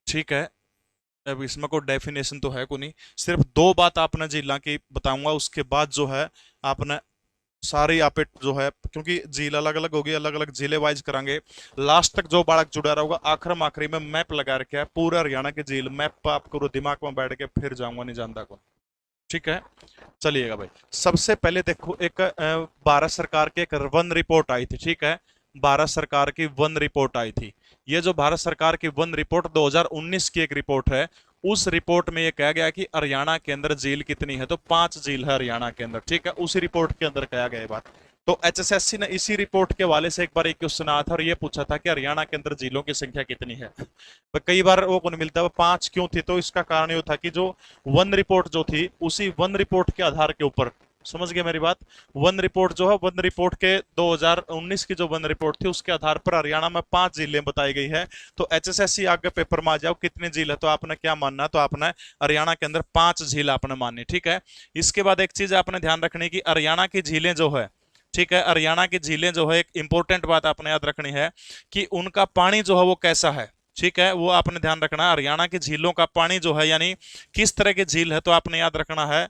ठीक है। अब इसमें कोई डेफिनेशन तो है को नहीं, सिर्फ दो बात आपने झीला की बताऊंगा, उसके बाद जो है आपने सारी आप जो है, क्योंकि झील अलग अलग होगी, अलग अलग जिले वाइज करांगे। लास्ट तक जो बालक जुड़ा रहोगा, आखिरी में मैप लगा रखे है पूरा हरियाणा की झील, मैप पर आप करो दिमाग में बैठ के, फिर जाऊंगा नहीं जानता को। ठीक है, चलिएगा भाई। सबसे पहले देखो, एक भारत सरकार की एक वन रिपोर्ट आई थी। ठीक है, भारत सरकार की वन रिपोर्ट आई थी। ये जो भारत सरकार की वन रिपोर्ट 2019 की एक रिपोर्ट है, उस रिपोर्ट में ये कहा गया कि हरियाणा के अंदर झील कितनी है, तो 5 झील है हरियाणा के अंदर। ठीक है, उसी रिपोर्ट के अंदर कहा गया बात। तो एचएसएससी ने इसी रिपोर्ट के हवाले से एक बार एक क्वेश्चन आया था और ये पूछा था कि हरियाणा के अंदर झीलों की संख्या कितनी है। तो कई बार वो कौन मिलता है, 5 क्यों थी, तो इसका कारण ये था कि जो वन रिपोर्ट जो थी, उसी वन रिपोर्ट के आधार के ऊपर, समझ गए मेरी बात, वन रिपोर्ट जो है, वन रिपोर्ट के 2019 की जो वन रिपोर्ट थी, उसके आधार पर हरियाणा में 5 जिले बताई गई है। तो एचएसएससी आगे पेपर में आ जाओ कितने झील है, तो आपने क्या मानना, तो आपने हरियाणा के अंदर 5 झील आपने माननी। ठीक है, इसके बाद एक चीज आपने ध्यान रखनी की हरियाणा की झीलें जो है, ठीक है, हरियाणा की झीलें जो है, एक इंपॉर्टेंट बात आपने याद रखनी है कि उनका पानी जो है वो कैसा है। ठीक है, वो आपने ध्यान रखना है। हरियाणा की झीलों का पानी जो है, यानी किस तरह की झील है, तो आपने याद रखना है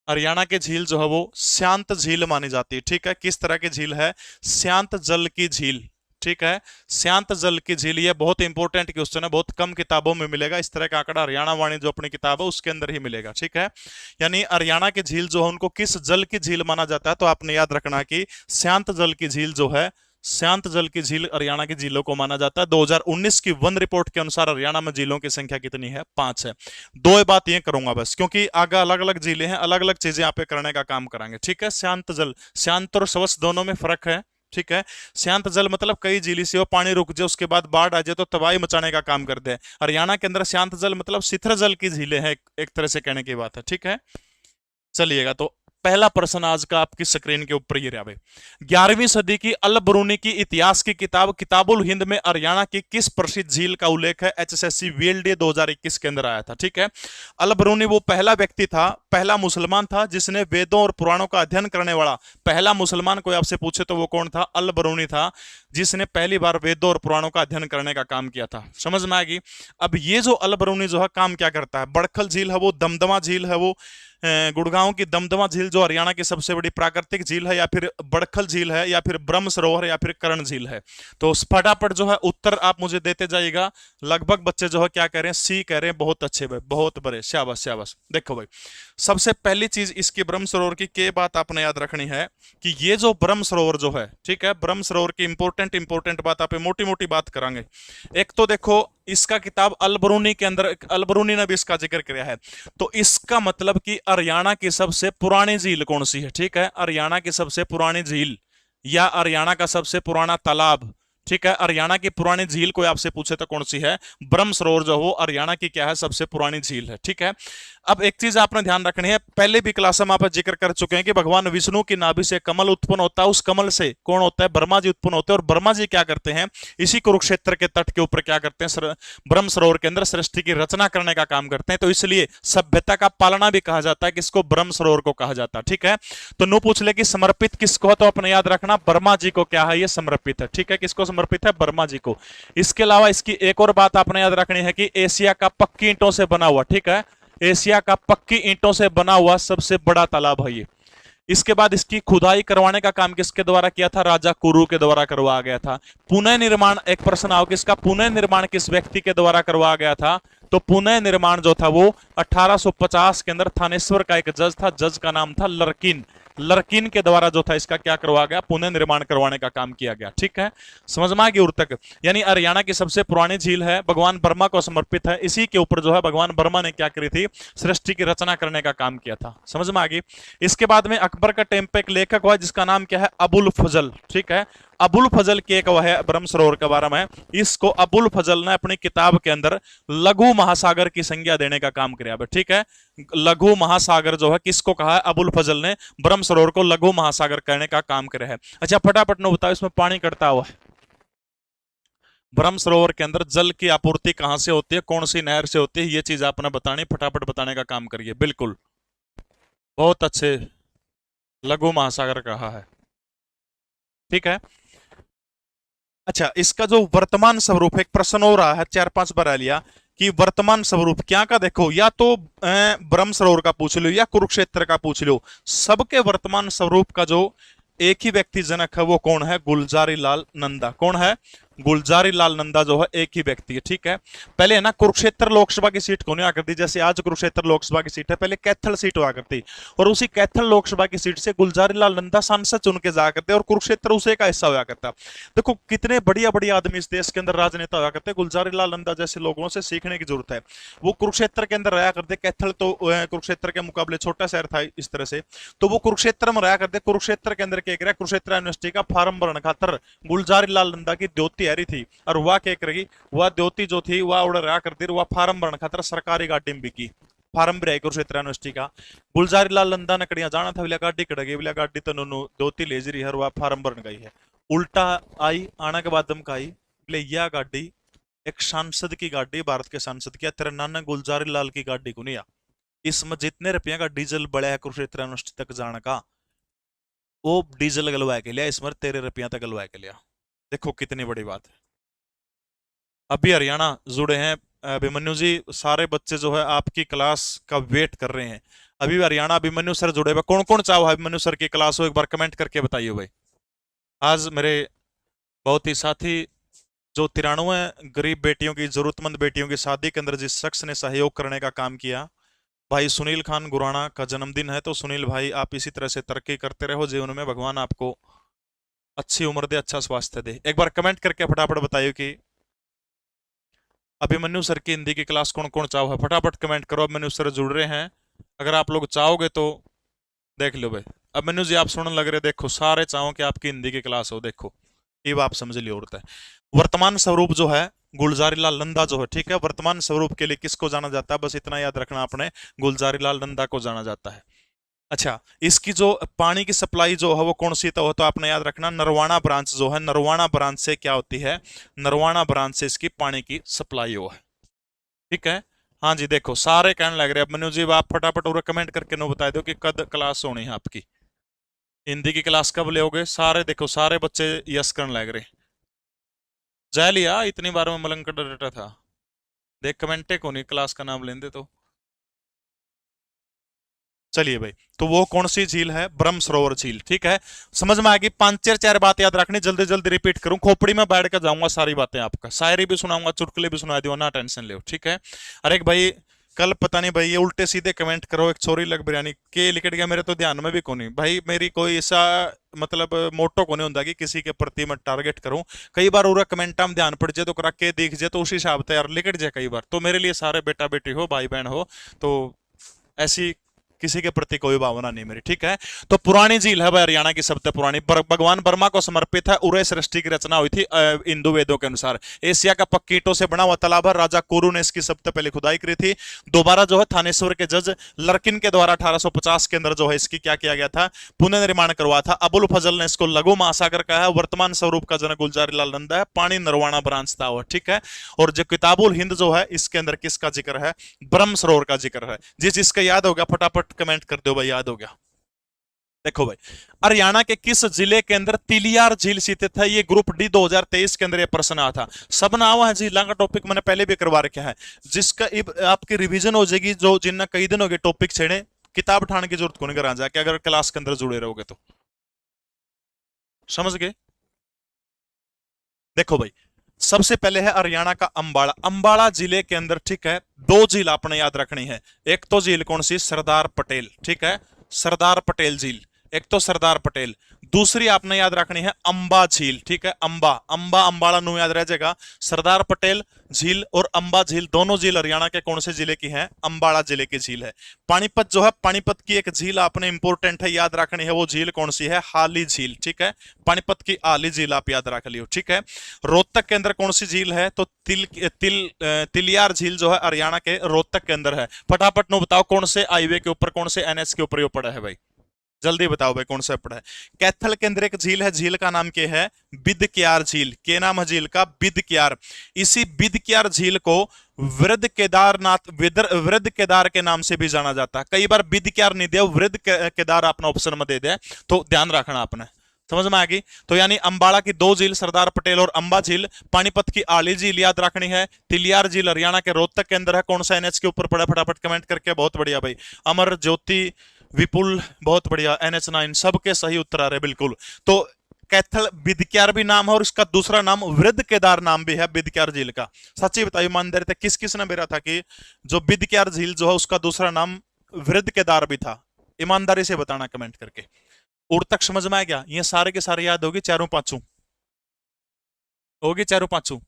हरियाणा की झील जो है वो शांत झील मानी जाती है। ठीक है, किस तरह की झील है, शांत जल की झील। ठीक है, शांत जल की झील, ये बहुत इंपॉर्टेंट क्वेश्चन है, बहुत कम किताबों में मिलेगा इस तरह का आंकड़ा, हरियाणा वाणी जो अपनी किताब है उसके अंदर ही मिलेगा। ठीक है, यानी हरियाणा की झील जो है उनको किस जल की झील माना जाता है, तो आपने याद रखना कि शांत जल की झील जो है, शांत जल की झील हरियाणा की झीलों को माना जाता है। 2019 की वन रिपोर्ट के अनुसार हरियाणा में झीलों की संख्या कितनी है, 5 है। दो बात ये करूंगा बस, क्योंकि आगे अलग अलग झीलें हैं, अलग अलग चीजें यहाँ पे करने का काम करेंगे। ठीक है, शांत जल, शांत और स्वच्छ दोनों में फर्क है। ठीक है, शांत जल मतलब कई झीली से वो पानी रुक जाए, उसके बाद बाढ़ आ जाए तो तबाही मचाने का काम करते हैं। हरियाणा के अंदर शांत जल मतलब शीतल जल की झीलें हैं, एक तरह से कहने की बात है। ठीक है, चलिएगा, तो पहला प्रश्न आज का आपकी स्क्रीन के ऊपर ये रहा भाई। 11वीं सदी की अल बरूनी की इतिहास की किताब किताबुल हिंद में हरियाणा की किस प्रसिद्ध झील का उल्लेख है, एचएसएससी वीएलडी 2021 के अंदर आया था। ठीक है, अल बरूनी वो पहला व्यक्ति था, पहला मुसलमान था जिसने वेदों और पुराणों का अध्ययन करने वाला, पहला मुसलमान कोई आपसे पूछे तो वो कौन था, अल बरूनी था, जिसने पहली बार वेदों और पुराणों का अध्ययन करने का काम किया था। समझ में आएगी। अब ये जो अल बरूनी जो है काम क्या करता है, बड़खल झील है वो, दमदमा झील है वो, गुड़गांव की दमदमा झील जो हरियाणा की सबसे बड़ी प्राकृतिक झील है, या फिर बड़खल झील है, या फिर ब्रह्म सरोवर, या फिर कर्ण झील है। तो फटाफट जो है उत्तर आप मुझे देते जाइएगा। लगभग बच्चे जो है क्या कह रहे हैं, सी कह रहे हैं। बहुत अच्छे भाई, बहुत बड़े, शाबाश शाबाश। देखो भाई, सबसे पहली चीज इसकी ब्रह्म सरोवर की के बात आपने याद रखनी है कि ये जो ब्रह्म सरोवर जो है, ठीक है, ब्रह्म सरोवर की इंपॉर्टेंट बात आप मोटी मोटी बात करेंगे। एक तो देखो इसका किताब अल बरूनी के अंदर, अल बरूनी ने भी इसका जिक्र किया है, तो इसका मतलब कि हरियाणा की सबसे पुरानी झील कौन सी है। ठीक है, हरियाणा की सबसे पुरानी झील या हरियाणा का सबसे पुराना तालाब, ठीक है, हरियाणा की पुरानी झील कोई आपसे पूछे तो कौन सी है, ब्रह्म सरोवर जो हो हरियाणा की क्या है, सबसे पुरानी झील है। ठीक है, अब एक चीज आपने ध्यान रखनी है, पहले भी क्लास में आप जिक्र कर चुके हैं कि भगवान विष्णु की नाभि से कमल उत्पन्न होता है, उस कमल से कौन होता है, ब्रह्मा जी उत्पन्न होते हैं, और ब्रह्मा जी क्या करते हैं, इसी कुरुक्षेत्र के तट के ऊपर क्या करते हैं, ब्रह्म सरोवर के अंदर सृष्टि की रचना करने का काम करते हैं। तो इसलिए सभ्यता का पालना भी कहा जाता है, किसको, ब्रह्म सरोवर को कहा जाता है। ठीक है, तो नु पूछ ले कि समर्पित किसको है, तो अपने याद रखना ब्रह्मा जी को क्या है, ये समर्पित है। ठीक है, किसको समर्पित है, ब्रह्मा जी को। इसके अलावा इसकी एक और बात आपने याद रखनी है कि एशिया का पक्की ईंटों से बना हुआ, ठीक है, एशिया का पक्की ईंटों से बना हुआ सबसे बड़ा तालाब है ये। इसके बाद इसकी खुदाई करवाने का काम किसके द्वारा किया था, राजा कुरु के द्वारा करवाया गया था। पुनः निर्माण, एक प्रश्न आओ कि इसका पुनः निर्माण किस व्यक्ति के द्वारा करवाया गया था, तो पुनः निर्माण जो था वो 1850 के अंदर थानेश्वर का एक जज था, जज का नाम था लरकिन। लरकिन के द्वारा जो था इसका क्या करवाया गया, पुनः निर्माण करवाने का काम किया गया। ठीक है, समझ में आ गई उर तक। यानी हरियाणा की सबसे पुरानी झील है, भगवान ब्रह्मा को समर्पित है, इसी के ऊपर जो है भगवान ब्रह्मा ने क्या करी थी, सृष्टि की रचना करने का काम किया था। समझ में आ गई। इसके बाद में अकबर का टाइम पे एक लेखक हुआ जिसका नाम क्या है, अबुल फजल। ठीक है, अबुल फजल की एक वह है ब्रह्म सरोवर के बारे में, इसको अबुल फजल ने अपनी किताब के अंदर लघु महासागर की संज्ञा देने का काम किया। ठीक है, लघु महासागर जो है किसको कहा है, अबुल फजल ने ब्रह्म सरोवर को लघु महासागर कहने का काम किया है। अच्छा फटाफट ने बताओ इसमें पानी कटता हुआ है, ब्रह्म सरोवर के अंदर जल की आपूर्ति कहां से होती है, कौन सी नहर से होती है, ये चीज आपने बतानी, फटाफट बताने का काम करिए। बिल्कुल, बहुत अच्छे, लघु महासागर कहा है। ठीक है, अच्छा, इसका जो वर्तमान स्वरूप है, एक प्रश्न हो रहा है 4-5 बार आ लिया कि वर्तमान स्वरूप क्या का, देखो या तो ब्रह्म सरोवर का पूछ लो या कुरुक्षेत्र का पूछ लो, सबके वर्तमान स्वरूप का जो एक ही व्यक्ति जनक है वो कौन है? गुलजारी लाल नंदा। कौन है? गुलजारी लाल नंदा जो है एक ही व्यक्ति है। ठीक है, पहले है ना कुरुक्षेत्र लोकसभा की सीट कौन हुआ करती, जैसे आज कुरुक्षेत्र लोकसभा की सीट है, पहले कैथल सीट हुआ करती, और उसी कैथल लोकसभा की सीट से गुलजारी लाल नंदा सांसद चुन के जाया करते और कुरुक्षेत्र उसे का हिस्सा हुआ करता। देखो कितने बढ़िया बढ़िया आदमी इस देश के अंदर राजनेता हुआ करते, गुलजारी लाल नंदा जैसे लोगों से सीखने की जरूरत है। वो कुरुक्षेत्र के अंदर रहा करते, कैथल तो कुरुक्षेत्र के मुकाबले छोटा शहर था इस तरह से, तो वो कुरुक्षेत्र में रहा करते। कुरुक्षेत्र के अंदर क्या कर, कुरुक्षेत्र यूनिवर्सिटी का फार्म भरने खातर गुलजारी लाल नंदा की द्योती आ रही थी, और वह क्या करेगी, वह द्योती जो थी वह उड़ रहा करती, वह फार्म भरने खातर सरकारी गाड़ी में बिकी, फार्म भी रहे कुरुक्षेत्र यूनिवर्सिटी का। गुलजारी लाल नंदा ने कड़िया जाना था, बिला गाड़ी कड़ गई, बिला गाड़ी तो नोनो द्योती ले रही है, वह फार्म भरन गई है, उल्टा आई आने के बाद दमका आई, बोले यह गाड़ी एक सांसद की गाड़ी, भारत के सांसद की, तेरे नाना गुलजारी लाल की गाड़ी को नहीं आ, इसमें जितने रुपया का डीजल बढ़ा है कुरुक्षेत्र यूनिवर्सिटी तक जाने का, वो डीजल गलवा के लिया, इसमें तेरे रुपया तक गलवा के लिया। देखो कितनी बड़ी बात है। अभी हरियाणा जुड़े हैं अभिमन्यु जी, सारे बच्चे जो है आपकी क्लास का वेट कर रहे हैं। अभी हरियाणा अभिमन्यु सर जुड़े हुए, कौन कौन चाहो अभिमन्यु सर की क्लास हो, एक बार कमेंट करके बताइए भाई। आज मेरे बहुत ही साथी जो 93 गरीब बेटियों की, जरूरतमंद बेटियों की शादी के अंदर जिस शख्स ने सहयोग करने का काम किया, भाई सुनील खान गुराना का जन्मदिन है। तो सुनील भाई आप इसी तरह से तरक्की करते रहो जीवन में, भगवान आपको अच्छी उम्र दे, अच्छा स्वास्थ्य दे। एक बार कमेंट करके फटाफट बताइए कि अभिमन्यु सर की हिंदी की क्लास कौन कौन चाहो है, फटाफट कमेंट करो। अभिमन्यु सर जुड़ रहे हैं, अगर आप लोग चाहोगे तो देख लो भाई। अभिमन्यु जी आप सुनने लग रहे, देखो सारे चाहो कि आपकी हिंदी की क्लास हो, देखो ये आप समझ लियो। औरत है वर्तमान स्वरूप जो है गुलजारी लाल नंदा जो है, ठीक है, वर्तमान स्वरूप के लिए किसको जाना जाता है, बस इतना याद रखना आपने, गुलजारी लाल नंदा को जाना जाता है। अच्छा, इसकी जो पानी की सप्लाई जो है वो कौन सी तो आपने याद रखना, नरवाना ब्रांच जो है, नरवाना ब्रांच से क्या होती है, नरवाना ब्रांच से इसकी पानी की सप्लाई हो है। ठीक है, हाँ जी, देखो सारे कहने लग रहे हैं मनु जी, आप फटाफट और कमेंट करके नो बता दो कि कद क्लास होनी है आपकी, हिंदी की क्लास कब लोगे सारे, देखो सारे बच्चे यस करने लग रहे। जा लिया इतनी बार में मलंग का डटा था, देख कमेंटे को नहीं क्लास का नाम लेंदे तो। चलिए भाई, तो वो कौन सी झील है, ब्रह्म सरोवर झील। ठीक है, समझ में आ गई, 5-4 बात याद रखनी, जल्दी जल्दी रिपीट करूं, खोपड़ी में बैठ कर जाऊंगा सारी बातें, आपका शायरी भी सुनाऊंगा, चुटकुले भी सुना दूंगा, ना टेंशन ले। ठीक है, अरे भाई कल पता नहीं भाई ये उल्टे सीधे कमेंट करो, एक छोरी लग बिरयानी के लिखट गया मेरे तो ध्यान में भी को नहीं भाई, मेरी कोई ऐसा मतलब मोटो को नहीं होता कि किसी के प्रति मैं टारगेट करूं। कई बार उरा कमेंटा में ध्यान पड़ जाए तो करा के देख जाए तो उसी हिसाब से यार लिखट जाए कई बार, तो मेरे लिए सारे बेटा बेटी हो, भाई बहन हो, तो ऐसी किसी के प्रति कोई भावना नहीं मेरी। ठीक है, तो पुरानी झील है भाई हरियाणा की सबसे पुरानी, भगवान वर्मा को समर्पित है, उरे सृष्टि की रचना हुई थी हिंदू वेदों के अनुसार। एशिया का पक्की ईंटों से बना हुआ तालाब है, राजा कुरु ने इसकी सबसे पहले खुदाई करी थी। दोबारा जो है थानेश्वर के जज लरकिन के द्वारा 1850 के अंदर जो है इसकी क्या किया गया था, पुनर्निर्माण करवा था। अबुल फजल ने इसको लघु महासागर कहा है। वर्तमान स्वरूप का जनक गुलजारी लाल नंदा है, पानी नरवाना ब्रांच था। ठीक है, और जो किताबुल हिंद जो है इसके अंदर किसका जिक्र है, ब्रह्म सरोवर का जिक्र है। जिसका याद हो गया फटाफट कमेंट कर दो भाई, याद हो गया। देखो भाई, हरियाणा के किस जिले के अंदर तिलियार झील स्थित है, ये ग्रुप डी 2023 के अंदर ये प्रश्न आया था। सब ना हुआ है झीलों का टॉपिक मैंने पहले भी करवा रखा है, जिसका आपकी रिवीजन हो जाएगी, जो जिनने कई दिन हो गए टॉपिक छेड़े, किताब उठाने की जरूरत को नहीं करा जाके, अगर क्लास के अंदर जुड़े रहोगे तो। समझ गए? देखो भाई, सबसे पहले है हरियाणा का अंबाला, अंबाला जिले के अंदर, ठीक है, 2 झील आपने याद रखनी है। एक तो झील कौन सी, सरदार पटेल, ठीक है, सरदार पटेल झील, एक तो सरदार पटेल। दूसरी आपने याद रखनी है अंबा झील, ठीक है, अंबा, अंबा अंबाला नु याद रह जाएगा। सरदार पटेल झील और अंबा झील, दोनों झील हरियाणा के कौन से जिले की हैं, अंबाला जिले की झील है। पानीपत जो है, पानीपत की एक झील आपने इंपोर्टेंट है याद रखनी है, वो झील कौन सी है, हाली झील, ठीक है, पानीपत की हाली झील आप याद रख लियो। ठीक है, रोहतक के अंदर कौन सी झील है, तो तिलियार झील जो है हरियाणा के रोहतक के अंदर है। फटाफट नो बताओ कौन से हाईवे के ऊपर, कौन से एनएच के ऊपर ये पड़ा है भाई, जल्दी बताओ भाई कौन सा पड़ा है। कैथल के अंदर एक झील है, झील का नाम क्या है, बिदक्यार झील। के नाम है झील का, बिदक्यार। इसी बिदक्यार झील को वृद्ध केदारनाथ, वृद्ध केदार के नाम से भी जाना जाता है। कई बार बिदक्यार नहीं दिया, वृद्ध केदार अपना ऑप्शन में दे दे, तो ध्यान रखना आपने। समझ में आ गई? तो यानी अंबाला की दो झील, सरदार पटेल और अंबा झील। पानीपत की आली झील याद रखनी है। तिलियार झील हरियाणा के रोहतक के अंदर है। कौन सा एनएच के ऊपर पड़ा? फटाफट कमेंट करके। बहुत बढ़िया भाई। अमर ज्योति विपुल, बहुत बढ़िया। NH9 सबके सही उत्तर आ रहे बिल्कुल। तो कैथल बिदक्यार भी नाम है और इसका दूसरा नाम वृद्ध केदार नाम भी है बिदक्यार झील का। सच्ची बताइए ईमानदारी से, किस किस ने मेरा था कि जो बिदक्यार झील जो है उसका दूसरा नाम वृद्ध केदार भी था? ईमानदारी से बताना कमेंट करके। उड़ तक समझ में आ गया? ये सारे के सारे याद होगी, चारों पांचों होगी, चारों पांचों।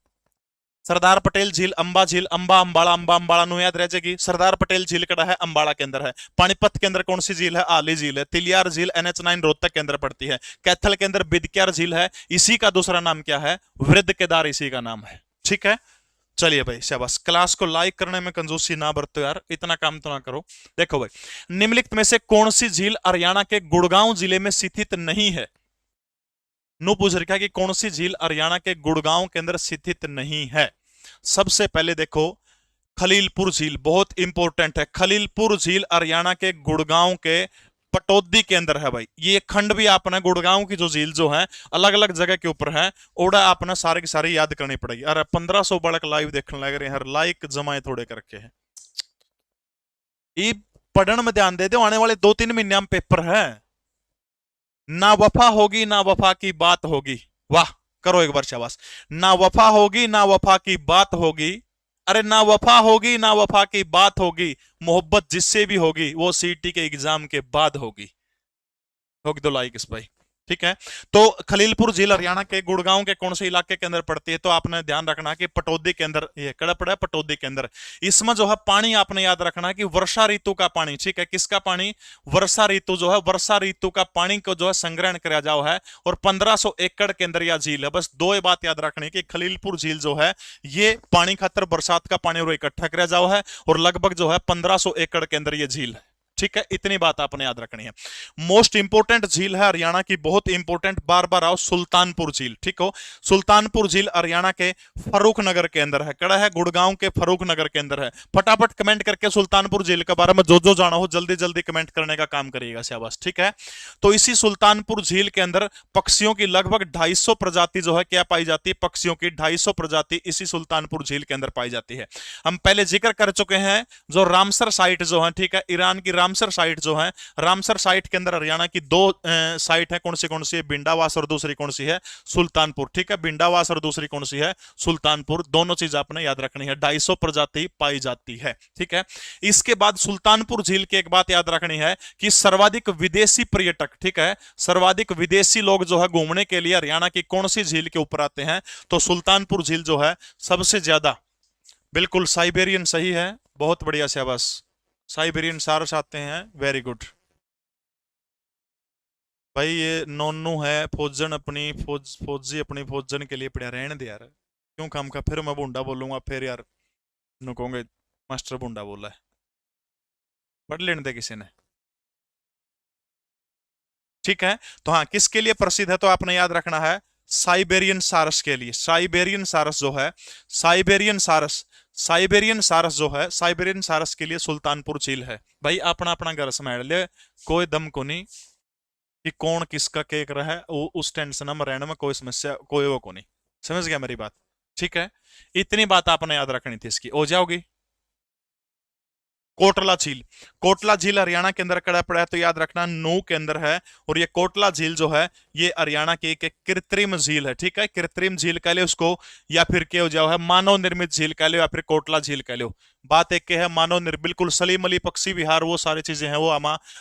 सरदार पटेल झील, अंबा झील, अंबाला, अंबाला नु याद रह जाएगी। सरदार पटेल झील कड़ा है, अंबाला के अंदर है। पानीपत के अंदर कौन सी झील है? आली झील है। तिलियार झील NH9 रोहतक के अंदर पड़ती है। कैथल के अंदर बिदक्यार झील है, इसी का दूसरा नाम क्या है? वृद्ध केदार, इसी का नाम है। ठीक है, चलिए भाई शाबाश। क्लास को लाइक करने में कंजूसी ना बरतो यार, इतना काम तो ना करो। देखो भाई, निम्नलिखित में से कौन सी झील हरियाणा के गुड़गांव जिले में स्थित नहीं है? नु पूछ रखा कि कौन सी झील हरियाणा के गुड़गांव के अंदर स्थित नहीं है। सबसे पहले देखो, खलीलपुर झील बहुत इंपॉर्टेंट है। खलीलपुर झील हरियाणा के गुड़गांव के पटौदी के अंदर है भाई। ये खंड भी आपने गुड़गांव की जो झील जो है अलग अलग जगह के ऊपर है, ओड़ा आपने सारे की सारी याद करनी पड़ेगी। अरे 1500 बालक लाइव देखने लग रहे हैं, लाइक जमाए थोड़े करके है। ये पढ़ने में ध्यान दे दो, आने वाले 2-3 महीने में पेपर है। ना वफा होगी ना वफा की बात होगी। वाह, करो एक बार शाबाश। ना वफा होगी ना वफा की बात होगी। अरे ना वफा होगी ना वफा की बात होगी, मोहब्बत जिससे भी होगी वो सीटी के एग्जाम के बाद होगी। होगी तो लाइक इस भाई। ठीक है, तो खलीलपुर झील हरियाणा के गुड़गांव के कौन से इलाके के अंदर पड़ती है? तो आपने ध्यान रखना कि पटौदी के अंदर, ये कड़ा पड़ा है पटौदी के अंदर। इसमें जो है पानी आपने याद रखना कि वर्षा ऋतु का पानी। ठीक है, किसका पानी? वर्षा ऋतु जो है, वर्षा ऋतु का पानी को जो है संग्रहण किया जाओ है। और 1500 एकड़ के अंदर यह झील है। बस दो बात याद रखनी कि खलीलपुर झील जो है ये पानी खातर बरसात का पानी इकट्ठा किया जाओ है, और लगभग जो है 1500 एकड़ के अंदर ये झील है। ठीक है, इतनी बात आपने याद रखनी है। मोस्ट इंपोर्टेंट झील है हरियाणा की, बहुत इंपोर्टेंट, बार बार आओ, सुल्तानपुर झील। ठीक हो, सुल्तानपुर झील हरियाणा के फरूख नगर के अंदर है। कड़ा है गुड़गांव के फरूख नगर के अंदर है। फटाफट कमेंट करके सुल्तानपुर झील के बारे में जो जाना हो जल्दी जल्दी कमेंट करने का काम करिएगा शाबाश। ठीक है, तो इसी सुल्तानपुर झील के अंदर पक्षियों की लगभग 250 प्रजाति जो है क्या पाई जाती है? पक्षियों की 250 प्रजाति इसी सुल्तानपुर झील के अंदर पाई जाती है। हम पहले जिक्र कर चुके हैं जो रामसर साइट जो है, ठीक है, ईरान की रामसर साइट जो है, रामसर साइट के अंदर हरियाणा की दो साइट है। कौन सी है? बिंडावास और दूसरी कौन सी है? सुल्तानपुर। ठीक है, बिंडावास और दूसरी कौन सी है? सुल्तानपुर। दोनों चीज आपने याद रखनी है। 250 प्रजाति पाई जाती है। ठीक है, इसके बाद सुल्तानपुर झील की एक बात याद रखनी है कि सर्वाधिक विदेशी पर्यटक, ठीक है, सर्वाधिक विदेशी लोग जो है घूमने के लिए हरियाणा की कौन सी झील के ऊपर आते हैं? तो सुल्तानपुर झील जो है सबसे ज्यादा, बिल्कुल साइबेरियन सही है, बहुत बढ़िया शाबाश। साइबेरियन सारस आते हैं, वेरी गुड भाई। ये नोनू है फौजन अपनी फौजी अपनी फौजन के लिए पढ़ा रहने दे यार, क्यों काम का? फिर मैं बूंडा बोलूंगा फिर यार नु कहूंगे मास्टर बूंडा बोला है। पढ़ लेने दे किसी ने। ठीक है, तो हाँ, किसके लिए प्रसिद्ध है? तो आपने याद रखना है साइबेरियन सारस के लिए। साइबेरियन सारस जो है, साइबेरियन सारस, साइबेरियन सारस जो है, साइबेरियन सारस के लिए सुल्तानपुर झील है भाई। अपना अपना घर संभाल ले, कोई दम को नहीं कि कौन किसका केक रहा है, उस टेंशन में रहने में कोई समस्या, कोई वो को नहीं। समझ गया मेरी बात? ठीक है, इतनी बात आपने याद रखनी थी इसकी। हो जाओगी। कोटला झील, कोटला झील हरियाणा के अंदर कड़ा पड़ा है, तो याद रखना नू के अंदर है। और ये कोटला झील जो है ये हरियाणा की एक कृत्रिम झील है। ठीक है, कृत्रिम झील कह लो उसको, या फिर क्या हो जाओ है मानव निर्मित झील कह लो, या फिर कोटला झील कह लो। बात एक के है मानव निर्मित, बिल्कुल सलीम अली पक्षी विहार, वो सारी चीजें हैं वो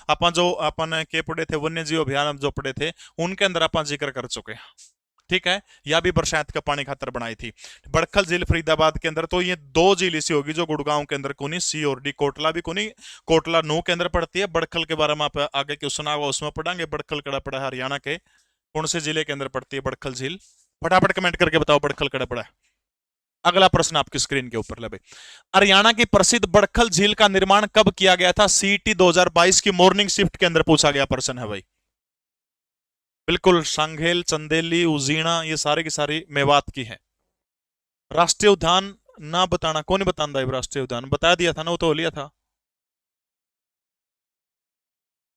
अपन जो अपन के पढ़े थे वन्य जीव अभियान जो पढ़े थे उनके अंदर अपन जिक्र कर चुके हैं। ठीक है, या भी बरसात का पानी खातर बनाई थी। बड़खल झील फरीदाबाद के अंदर, तो ये दो झील ऐसी होगी जो गुड़गांव के अंदर कोनी, सी और डी। कोटला भी कोनी, कोटला नू के अंदर पड़ती है। बड़खल के बारे में आप आगे क्वेश्चन आएगा उसमें पढ़ांगे। बड़खल कड़ा पड़ा है हरियाणा के कौन से जिले के अंदर पड़ती है बड़खल झील? फटाफट कमेंट करके बताओ बड़खल कड़ा पड़ा है। अगला प्रश्न आपकी स्क्रीन के ऊपर लगे। हरियाणा की प्रसिद्ध बड़खल झील का निर्माण कब किया गया था? सीटी 2022 की मॉर्निंग शिफ्ट के अंदर पूछा गया प्रश्न है भाई। बिल्कुल, सांघेल, चंदेली, उजीना, ये सारे की सारी मेवात की है। राष्ट्रीय उद्यान ना बताना, कौन नहीं बताता है? राष्ट्रीय उद्यान बता दिया था ना, वो तो लिया था।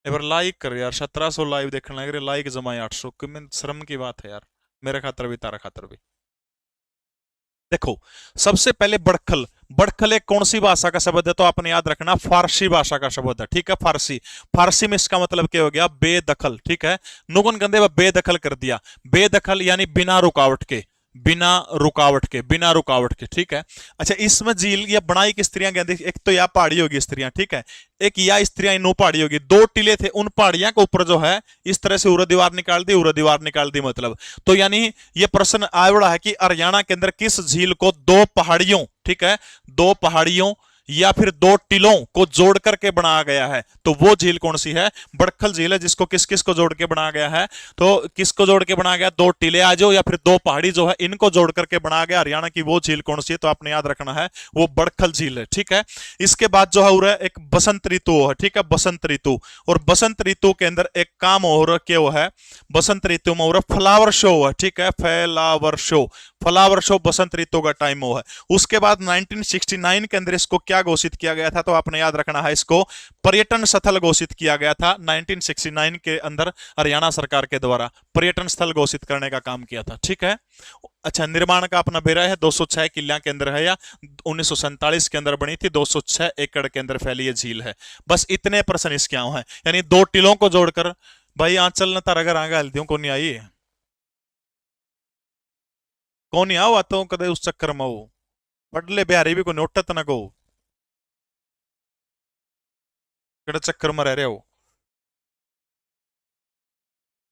एक बार लाइक कर यार, 1700 लाइव देखने लग रहे, लाइक जमाए 800, कि मैं शर्म की बात है यार, मेरे खातर भी तारा खातर भी। देखो, सबसे पहले बड़खल, बड़खल एक कौन सी भाषा का शब्द है, तो आपने याद रखना फारसी भाषा का शब्द है, ठीक है, फारसी। फारसी में इसका मतलब क्या हो गया, बेदखल, ठीक है। नुगन गंदे बेदखल कर दिया, बेदखल यानी बिना रुकावट के, बिना रुकावट के, बिना रुकावट के, ठीक है। अच्छा, इसमें झील या बनाई की स्त्रियां कहते, एक तो या पहाड़ी होगी स्त्रियां, ठीक है, एक या स्त्रियां इन पहाड़ी होगी, दो टीले थे, उन पहाड़ियां के ऊपर जो है इस तरह से उरा दीवार निकाल दी, उरा दीवार निकाल दी, मतलब तो यानी ये प्रश्न आया है कि हरियाणा के अंदर किस झील को दो पहाड़ियों, ठीक है, दो पहाड़ियों या फिर दो टिलों को जोड़ करके बनाया गया है, तो वो झील कौन सी है, बड़खल झील है, जिसको किस किस को जोड़ के बनाया गया है, तो किसको जोड़ के बनाया गया, दो टिले आ जाओ या फिर दो पहाड़ी जो है इनको जोड़ करके बनाया गया हरियाणा की, वो झील कौन सी है, तो आपने याद रखना है वो बड़खल झील है, ठीक है। इसके बाद जो है एक बसंत ऋतु है, ठीक है, बसंत ऋतु, और बसंत ऋतु के अंदर एक काम हो रहा क्या वो है, बसंत ऋतु में हो रहा फ्लावर शो है, ठीक है, फ्लावर शो, फ्लावर शो बसंत ऋतु का टाइम वो है। उसके बाद 1969 के अंदर इसको क्या घोषित किया गया था, तो आपने याद रखना है इसको पर्यटन स्थल घोषित किया गया था 1969 के अंदर, हरियाणा सरकार के द्वारा पर्यटन स्थल घोषित करने का काम किया था, ठीक है। अच्छा, निर्माण का अपना बेरा है, 206 किला के अंदर है, या 1947 के अंदर बनी थी, 206 एकड़ के अंदर फैली ये झील है। बस इतने प्रश्न इसके हैं, यानी दो टिलों को जोड़कर, भाई आंचल न तारा घर आगे हल्दियों को नहीं आई, कौन आओ आतो कदे उस चक्कर में हो, पडले बिहारी भी को नोटत न को, केड़ा चक्कर में रह रहे हो,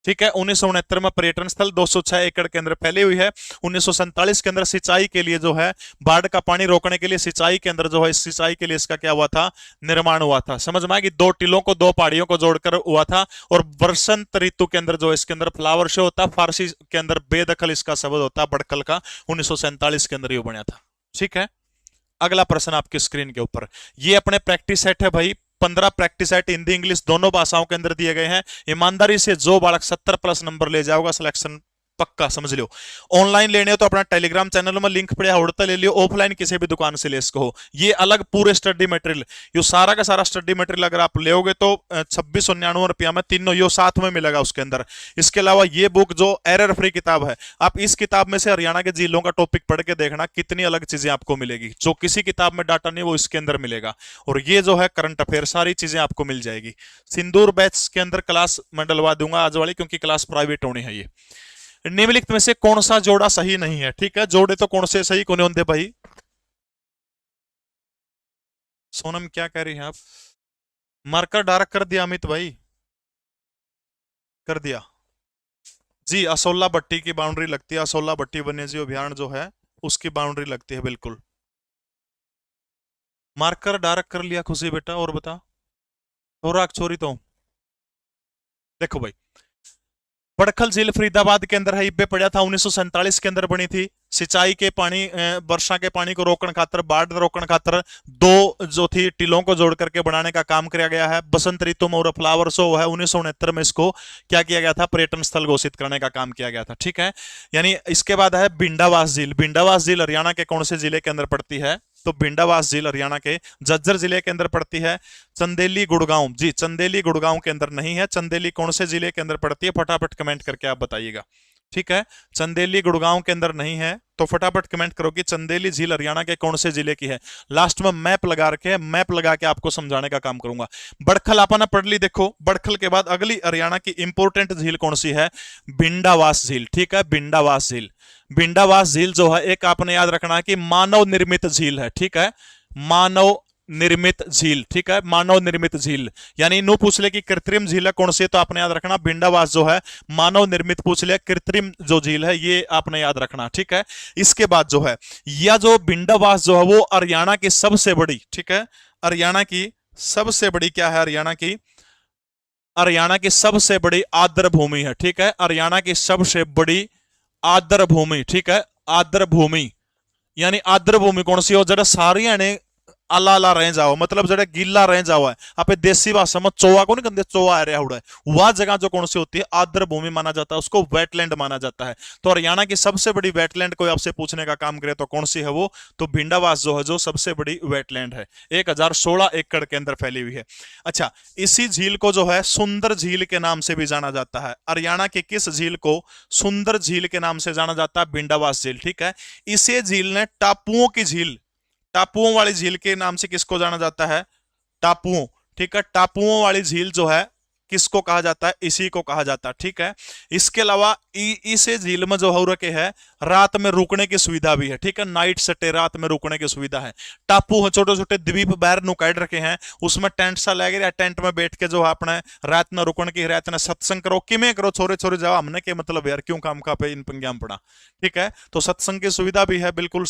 ठीक है। 1969 में पर्यटन स्थल 206 एकड़ के अंदर फैली हुई है। 1947 के अंदर सिंचाई के लिए जो है, बाढ़ का पानी रोकने के लिए सिंचाई के अंदर जो है, सिंचाई के लिए इसका क्या हुआ था, निर्माण हुआ था। समझ में आया कि दो टिलों को दो पहाड़ियों को जोड़कर हुआ था। और बसंत ऋतु के अंदर जो है, इसके अंदर फ्लावर शो होता, फारसी के अंदर बेदखल इसका शब्द होता, बड़खल का 1947 के अंदर ये बना था, ठीक है। अगला प्रश्न आपकी स्क्रीन के ऊपर, ये अपने प्रैक्टिस सेट है भाई, 15 प्रैक्टिस सेट हिंदी इंग्लिश दोनों भाषाओं के अंदर दिए गए हैं। ईमानदारी से जो बालक 70+ नंबर ले जाओगा, सिलेक्शन पक्का, समझ लो। ऑनलाइन लेने हो तो अपना टेलीग्राम चैनल में लिंक पड़े उड़ता ले लियो, ऑफलाइन किसी भी दुकान से ले इसको हो। ये अलग पूरे स्टडी मटेरियल, ये सारा का सारा स्टडी मटेरियल अगर आप लेोगे तो 2699 रुपया में तीनों यो साथ में मिलेगा उसके अंदर। इसके अलावा ये बुक जो एरर फ्री किताब है, आप इस किताब में से हरियाणा के जिलों का टॉपिक पढ़ के देखना, कितनी अलग चीजें आपको मिलेगी, जो किसी किताब में डाटा नहीं वो इसके अंदर मिलेगा। और ये जो है करंट अफेयर, सारी चीजें आपको मिल जाएगी। सिंदूर बैच के अंदर क्लास मैं डलवा दूंगा आज वाली, क्योंकि क्लास प्राइवेट होनी है। ये निम्नलिखित में से कौन सा जोड़ा सही नहीं है, ठीक है, जोड़े तो कौन से सही कौन होंगे भाई। सोनम क्या कह रही है आप, मार्कर डार्क कर दिया अमित भाई, कर दिया जी। असोला भट्टी की बाउंड्री लगती है, असोला भट्टी वन्यजीव अभियान जो है उसकी बाउंड्री लगती है, बिल्कुल। मार्कर डार्क कर लिया खुशी बेटा, और बता छोरा छोरी तो देखो भाई, बड़खल झील फरीदाबाद के अंदर है, इब्बे पड़ा था, 1947 के अंदर बनी थी। सिंचाई के पानी, वर्षा के पानी को रोकने खातर, बाढ़ रोकने खातर दो जो थी टिलों को जोड़ करके बनाने का काम किया गया है। बसंत ऋतु में और फ्लावर शो है 1969 में, इसको क्या किया गया था, पर्यटन स्थल घोषित करने का काम किया गया था, ठीक है। यानी इसके बाद है भिंडावास झील। भिंडावास झील हरियाणा के कौन से जिले के अंदर पड़ती है, तो भिंडावास झील हरियाणा के झज्जर जिले के अंदर पड़ती है। चंदेली गुड़गांव, जी चंदेली गुड़गांव के अंदर नहीं है। चंदेली कौन से जिले के अंदर पड़ती है, फटाफट कमेंट करके आप बताइएगा, ठीक है। चंदेली गुड़गांव के अंदर नहीं है, तो फटाफट कमेंट करो कि चंदेली झील हरियाणा के कौन से जिले की है। लास्ट में मैप लगा रखे, मैप लगा के आपको समझाने का काम करूंगा। बड़खल आपने पढ़ ली, देखो बड़खल के बाद अगली हरियाणा की इंपोर्टेंट झील कौन सी है, भिंडावास झील, ठीक है, भिंडावास झील। भिंडावास झील जो है, एक आपने याद रखना है कि मानव निर्मित झील है, ठीक है, मानव निर्मित झील, ठीक है, मानव निर्मित झील। यानी नो पूछ ले कि कृत्रिम झील है कौन सी, तो आपने याद रखना भिंडावास जो है मानव निर्मित, पूछ ले कृत्रिम जो झील है ये आपने याद रखना, ठीक है। इसके बाद जो है, यह जो भिंडावास जो है वो हरियाणा की सबसे बड़ी, ठीक है, हरियाणा की सबसे बड़ी क्या है, हरियाणा की सबसे बड़ी आर्द्र भूमि है, ठीक है, हरियाणा की सबसे बड़ी आर्द्र भूमि, ठीक है, आर्द्र भूमि। यानी आर्द्र भूमि कौन सी हो, जरा सारिया ने आला आला रह जाओ मतलब जड़े गीला रह जाओ है आप देसी भाषा में चोवा को नहीं कहते, चोवा आ रहा हुआ है, वह जगह जो कौन सी होती है आर्द्र भूमि माना जाता है, उसको वेटलैंड माना जाता है। तो हरियाणा की सबसे बड़ी वेटलैंड कोई आपसे पूछने का काम करे तो कौन सी है वो, तो भिंडावास जो है जो सबसे बड़ी वेटलैंड है, 1016 एकड़ के अंदर फैली हुई है। अच्छा, इसी झील को जो है सुंदर झील के नाम से भी जाना जाता है। हरियाणा के किस झील को सुंदर झील के नाम से जाना जाता है, भिंडावास झील, ठीक है। इसे झील ने टापुओं की झील, टापुओं वाली झील के नाम से किसको जाना जाता है, टापुओं, ठीक है। टापुओं वाली झील जो है किसको कहा जाता है, इसी को कहा जाता है, ठीक है। इसके अलावा इस झील में जो हो रखे है रात में रुकने की सुविधा भी है, ठीक है, नाइट स्टे, रात में रुकने की सुविधा है। टापू है, छोटे छोटे द्वीप बाहर नुकाइड रखे हैं, उसमें टेंट सा लगे या टेंट में बैठ के जो है अपने रात में रुकने की, रात में सत्संग करो, किमें करो छोरे छोरे जाओ, हमने के मतलब यार क्यों काम का पे इन पंग्याम पड़ा, ठीक है। तो सत्संग की सुविधा भी है बिल्कुल।